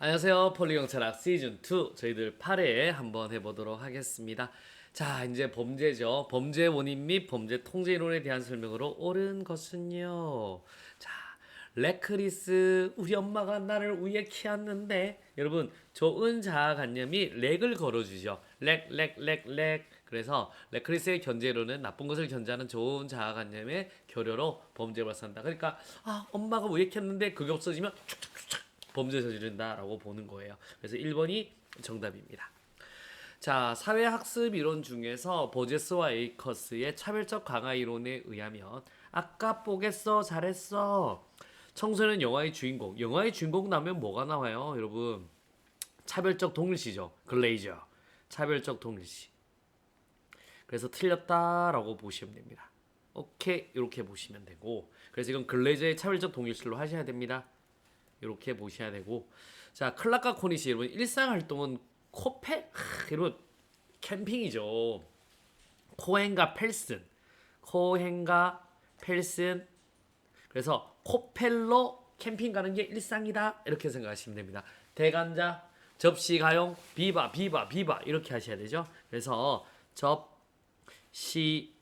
안녕하세요. 폴리경찰학 시즌2 저희들 8회 한번 해보도록 하겠습니다. 자, 이제 범죄죠. 범죄 원인 및 범죄 통제 이론에 대한 설명으로 옳은 것은요. 자, 레크리스 우리 엄마가 나를 우에 키웠는데 여러분 좋은 자아관념이 렉을 걸어주죠. 렉. 그래서 레크리스의 견제로는 나쁜 것을 견제하는 좋은 자아관념의 교류로 범죄를 발생한다. 그러니까 엄마가 우에 키웠는데 그게 없어지면 범죄 저지른다라고 보는 거예요. 그래서 1번이 정답입니다. 자, 사회학습 이론 중에서 버제스와 에이커스의 차별적 강화 이론에 의하면 아까 뽀겠어 잘했어. 청소년 영화의 주인공. 영화의 주인공 나오면 뭐가 나와요, 여러분? 차별적 동일시죠. 글레이저. 차별적 동일시. 그래서 틀렸다라고 보시면 됩니다. 오케이, 이렇게 보시면 되고. 그래서 이건 글레이저의 차별적 동일시로 하셔야 됩니다. 이렇게 보셔야 되고. 자, 클락과 코니시 여러분 일상 활동은 여러분 캠핑이죠. 코헨과 펠슨. 그래서 코펠로 캠핑 가는 게 일상이다 이렇게 생각하시면 됩니다. 대간자, 접시 가용, 비바 이렇게 하셔야 되죠. 그래서 접시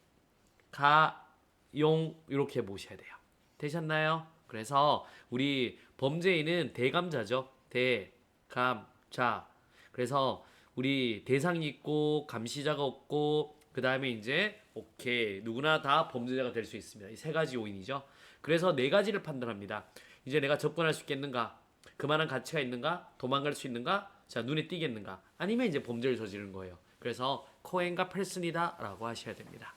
가용 이렇게 보셔야 돼요. 되셨나요? 그래서 우리 범죄인은 대감자죠. 대감자. 그래서 우리 대상이 있고 감시자가 없고 그 다음에 이제 오케이 누구나 다 범죄자가 될 수 있습니다. 이 세 가지 요인이죠. 그래서 네 가지를 판단합니다. 이제 내가 접근할 수 있겠는가? 그만한 가치가 있는가? 도망갈 수 있는가? 자, 눈에 띄겠는가? 아니면 이제 범죄를 저지른 거예요. 그래서 코엔과 펠슨이다라고 하셔야 됩니다.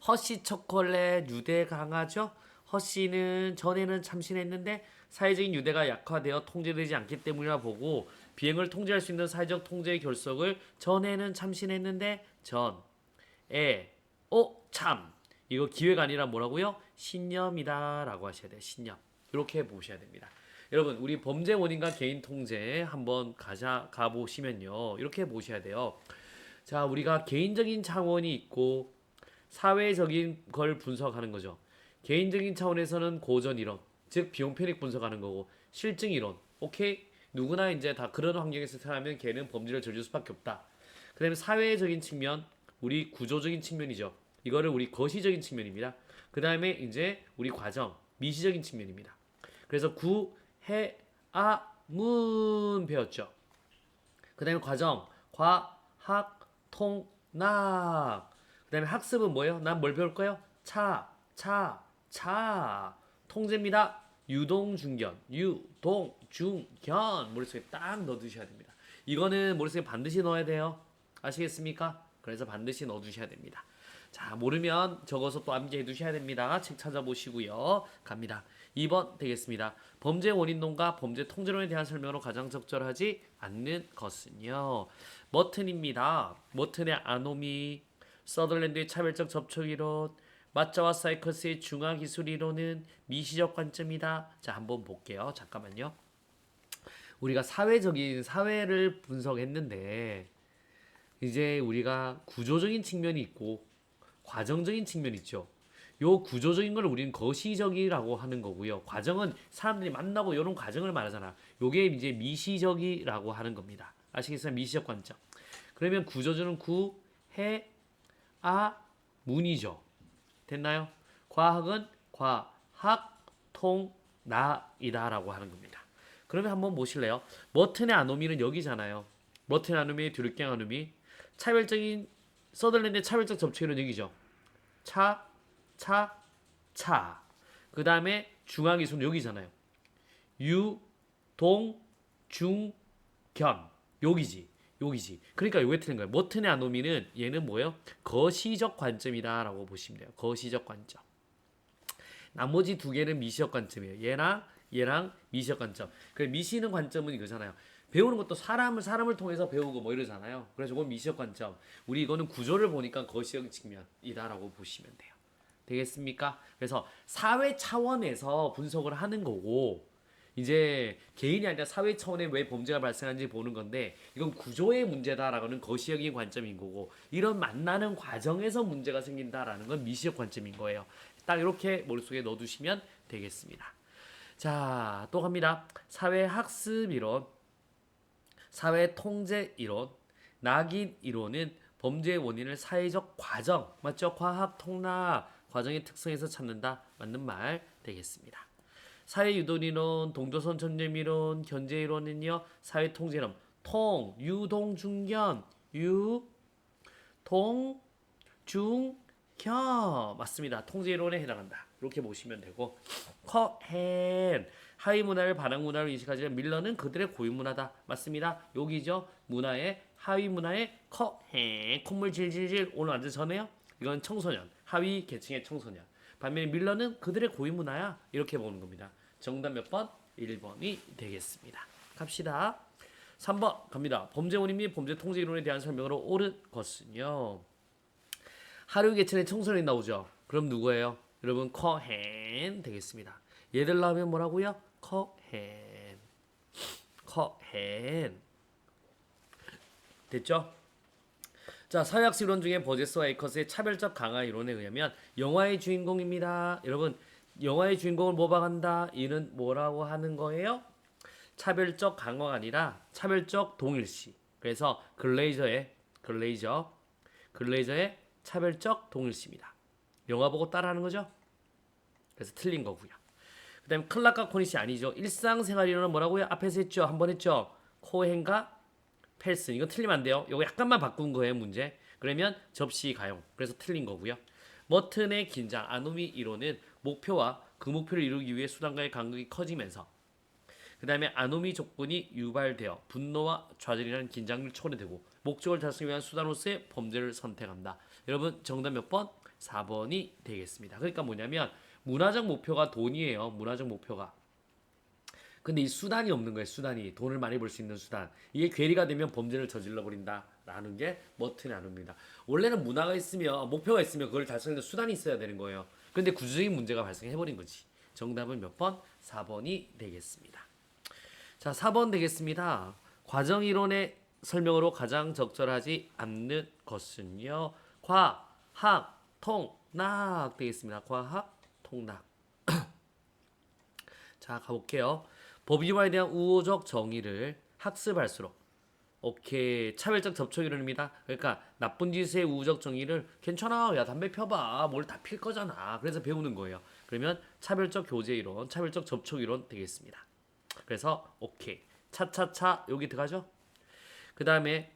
허쉬 초콜릿 유대 강하죠? 허쉬는 전에는 참신했는데 사회적인 유대가 약화되어 통제되지 않기 때문이라 보고 비행을 통제할 수 있는 사회적 통제의 결석을 전에는 참신했는데 참 이거 기회가 아니라 뭐라고요? 신념이다 라고 하셔야 돼요. 신념. 이렇게 보셔야 됩니다. 여러분 우리 범죄 원인과 개인 통제 한번 가보시면요 이렇게 보셔야 돼요. 자, 우리가 개인적인 차원이 있고 사회적인 걸 분석하는 거죠. 개인적인 차원에서는 고전 이론, 즉 비용 편익 분석하는 거고 실증 이론. 오케이? 누구나 이제 다 그런 환경에서 태어나면 걔는 범죄를 저질 수밖에 없다. 그다음에 사회적인 측면, 우리 구조적인 측면이죠. 이거를 우리 거시적인 측면입니다. 그다음에 이제 우리 과정, 미시적인 측면입니다. 그래서 구, 해, 문 배웠죠. 그다음에 과정, 과, 학, 통, 락. 그다음에 학습은 뭐예요? 난 뭘 배울 거예요? 통제입니다. 유동중견, 머릿속에 딱 넣어두셔야 됩니다. 이거는 머릿속에 반드시 넣어야 돼요. 아시겠습니까? 그래서 반드시 넣어두셔야 됩니다. 자, 모르면 적어서 또 암기해 두셔야 됩니다. 책 찾아보시고요. 갑니다. 2번 되겠습니다. 범죄 원인론과 범죄 통제론에 대한 설명으로 가장 적절하지 않는 것은요. 머튼입니다. 머튼의 아노미, 서덜랜드의 차별적 접촉 이론, 마짜와 사이커스의 중화기술 이론은 미시적 관점이다. 자, 한번 볼게요. 잠깐만요. 우리가 사회를 분석했는데 이제 우리가 구조적인 측면이 있고 과정적인 측면이 있죠. 요 구조적인 걸 우리는 거시적이라고 하는 거고요. 과정은 사람들이 만나고 이런 과정을 말하잖아. 요게 이제 미시적이라고 하는 겁니다. 아시겠어요? 미시적 관점. 그러면 구조적은 구, 해, 문이죠. 됐나요? 과학은 과학, 통, 나이다라고 하는 겁니다. 그러면 한번 보실래요? 머튼의 아노미는 여기잖아요. 머튼의 아노미, 듀르갱 아노미. 차별적인 서덜랜드의 차별적 접촉은 여기죠. 차. 그 다음에 중앙기술은 여기잖아요. 유, 동, 중, 견. 여기지. 그러니까 요게 틀린 거예요. 머튼의 아노미는 얘는 뭐예요? 거시적 관점이다라고 보시면 돼요. 거시적 관점. 나머지 두 개는 미시적 관점이에요. 얘랑 미시적 관점. 그 미시는 관점은 이거잖아요. 배우는 것도 사람을 통해서 배우고 뭐 이러잖아요. 그래서 이건 미시적 관점. 우리 이거는 구조를 보니까 거시적 측면이다라고 보시면 돼요. 되겠습니까? 그래서 사회 차원에서 분석을 하는 거고 이제 개인이 아니라 사회 차원에 왜 범죄가 발생하는지 보는 건데 이건 구조의 문제다라고는 거시적인 관점인 거고 이런 만나는 과정에서 문제가 생긴다라는 건 미시적 관점인 거예요. 딱 이렇게 머릿속에 넣어두시면 되겠습니다. 자, 또 갑니다. 사회학습 이론, 사회통제 이론, 낙인 이론은 범죄의 원인을 사회적 과정, 맞죠? 과학 통락 과정의 특성에서 찾는다. 맞는 말 되겠습니다. 사회유도이론, 동조선 전념이론, 견제이론은요. 사회통제이론, 통, 유동중견, 유동중견 맞습니다. 통제이론에 해당한다. 이렇게 보시면 되고 커헨 하위문화를 반항문화로 인식하지만 밀러는 그들의 고유문화다. 맞습니다. 여기죠. 문화의 하위문화의 커헨 콧물 질질질 오늘 완전 전해요. 이건 청소년 하위 계층의 청소년. 반면에 밀러는 그들의 고유문화야. 이렇게 보는 겁니다. 정답 몇 번? 1번이 되겠습니다. 갑시다. 3번 갑니다. 범죄 원인 및 범죄 통제 이론에 대한 설명으로 옳은 것은요. 하류 계층의 청소년이 나오죠. 그럼 누구예요? 여러분 커헨 되겠습니다. 얘들 나오면 뭐라고요? 커헨 됐죠? 자, 사회학습 이론 중에 버제스와 에이커스의 차별적 강화 이론에 의하면 영화의 주인공입니다. 여러분 영화의 주인공을 모방한다. 이는 뭐라고 하는 거예요? 차별적 강화가 아니라 차별적 동일시. 그래서 글레이저의 차별적 동일시입니다. 영화 보고 따라하는 거죠? 그래서 틀린 거고요. 그다음에 클락과 코니시 아니죠. 일상생활 이론은 뭐라고요? 앞에서 했죠. 한 번 했죠. 코헨과 펠슨. 이거 틀리면 안 돼요. 이거 약간만 바꾼 거예요, 문제. 그러면 접시 가용. 그래서 틀린 거고요. 머튼의 긴장, 아노미 이론은 목표와 그 목표를 이루기 위해 수단과의 간극이 커지면서 그 다음에 아노미 조건이 유발되어 분노와 좌절이라는 긴장을 초래되고 목적을 달성하기 위한 수단으로서의 범죄를 선택한다. 여러분 정답 몇 번? 4번이 되겠습니다. 그러니까 뭐냐면 문화적 목표가 돈이에요. 문화적 목표가. 근데 이 수단이 없는 거예요. 수단이. 돈을 많이 벌 수 있는 수단. 이게 괴리가 되면 범죄를 저질러 버린다. 라는 게 머튼의 아노미입니다. 원래는 문화가 있으면 목표가 있으면 그걸 달성하는 수단이 있어야 되는 거예요. 근데 구조적인 문제가 발생해 버린 거지. 정답은 몇 번? 4번이 되겠습니다. 자, 4번 되겠습니다. 과정 이론의 설명으로 가장 적절하지 않는 것은요. 과학, 통락 되겠습니다. 과학, 통락. 자, 가볼게요. 법이화에 대한 우호적 정의를 학습할수록 오케이 차별적 접촉 이론입니다. 그러니까 나쁜 짓의 우호적 정의를 괜찮아 야 담배 펴봐 뭘 다 필 거잖아 그래서 배우는 거예요. 그러면 차별적 교제 이론 차별적 접촉 이론 되겠습니다. 그래서 오케이 차차차 여기 들어가죠. 그 다음에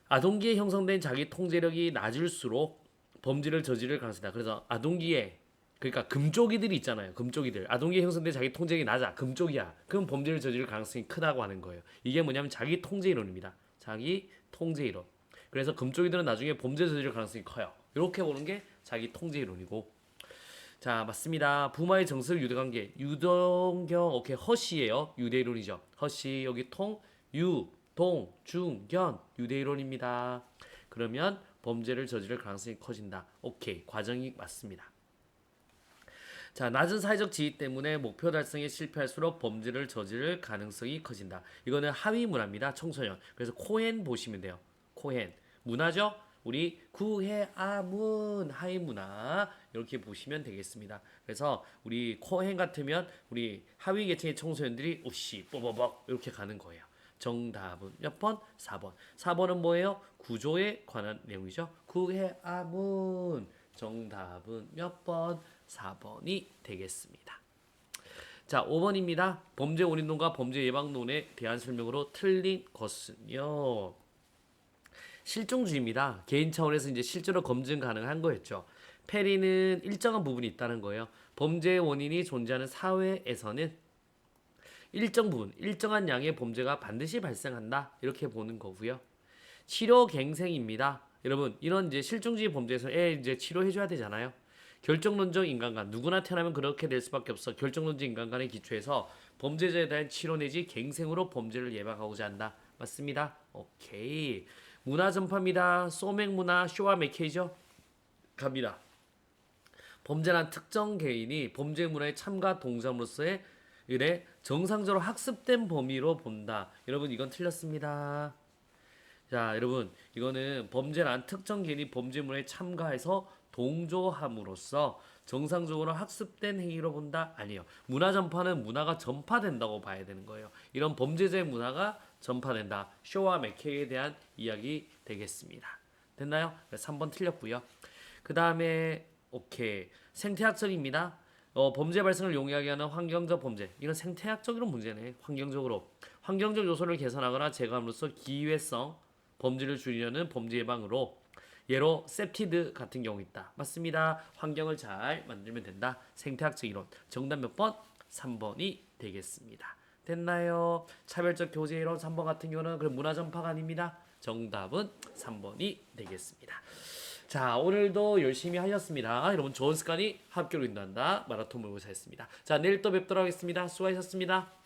아동기에 형성된 자기 통제력이 낮을수록 범죄를 저지를 가능성이다. 그래서 아동기에 그러니까 금쪽이들이 있잖아요. 금쪽이들 아동기에 형성된 자기 통제력이 낮아. 금쪽이야. 그럼 범죄를 저지를 가능성이 크다고 하는 거예요. 이게 뭐냐면 자기 통제 이론입니다. 자기 통제 이론. 그래서 금쪽이들은 나중에 범죄 저지를 가능성이 커요. 이렇게 보는 게 자기 통제 이론이고. 자 맞습니다. 부마의 정설 유대관계 유동경 오케이 허시예요. 유대이론이죠. 허시 여기 통 유동 중견 유대이론입니다. 그러면 범죄를 저지를 가능성이 커진다. 오케이 과정이 맞습니다. 자 낮은 사회적 지위 때문에 목표 달성에 실패할수록 범죄를 저지를 가능성이 커진다. 이거는 하위 문화입니다. 청소년. 그래서 코헨 보시면 돼요. 코헨 문화죠. 우리 구해아문 하위 문화 이렇게 보시면 되겠습니다. 그래서 우리 코헨 같으면 우리 하위 계층의 청소년들이 우씨 뽀뽀벅 이렇게 가는 거예요. 정답은 몇 번? 4번. 4번은 뭐예요? 구조에 관한 내용이죠. 구해아문. 정답은 몇 번? 4번이 되겠습니다. 자, 5번입니다. 범죄 원인론과 범죄 예방론에 대한 설명으로 틀린 것은요. 실종주의입니다. 개인 차원에서 이제 실제로 검증 가능한 거였죠. 페리는 일정한 부분이 있다는 거예요. 범죄의 원인이 존재하는 사회에서는 일정 부분, 일정한 양의 범죄가 반드시 발생한다. 이렇게 보는 거고요. 치료갱생입니다. 여러분, 이런 이제 실종주의 범죄에서 애 이제 치료해줘야 되잖아요. 결정론적 인간관, 누구나 태어나면 그렇게 될 수밖에 없어. 결정론적 인간관에 기초해서 범죄자에 대한 치료 내지 갱생으로 범죄를 예방하고자 한다. 맞습니다. 오케이. 문화 전파입니다. 소맥 문화, 쇼와 메케이죠. 갑니다. 범죄란 특정 개인이 범죄 문화에 참가 동작으로서의 일에 정상적으로 학습된 범위로 본다. 여러분 이건 틀렸습니다. 자 여러분 이거는 범죄란 특정 개인이 범죄 문화에 참가해서 동조함으로써 정상적으로 학습된 행위로 본다? 아니요. 문화 전파는 문화가 전파된다고 봐야 되는 거예요. 이런 범죄자의 문화가 전파된다. 쇼와 맥케이에 대한 이야기 되겠습니다. 됐나요? 3번 틀렸고요. 그 다음에 오케이. 생태학적입니다. 범죄 발생을 용이하게 하는 환경적 범죄. 이건 생태학적으로 문제네. 환경적 요소를 개선하거나 제거함으로써 기회성 범죄를 줄이려는 범죄 예방으로 예로 셉티드 같은 경우 있다. 맞습니다. 환경을 잘 만들면 된다. 생태학적 이론. 정답 몇 번? 3번이 되겠습니다. 됐나요? 차별적 교제 이론 3번 같은 경우는 그럼 문화 전파가 아닙니다. 정답은 3번이 되겠습니다. 자, 오늘도 열심히 하셨습니다. 여러분 좋은 습관이 합격을 인도한다. 마라톤 모의고사 했습니다. 자, 내일 또 뵙도록 하겠습니다. 수고하셨습니다.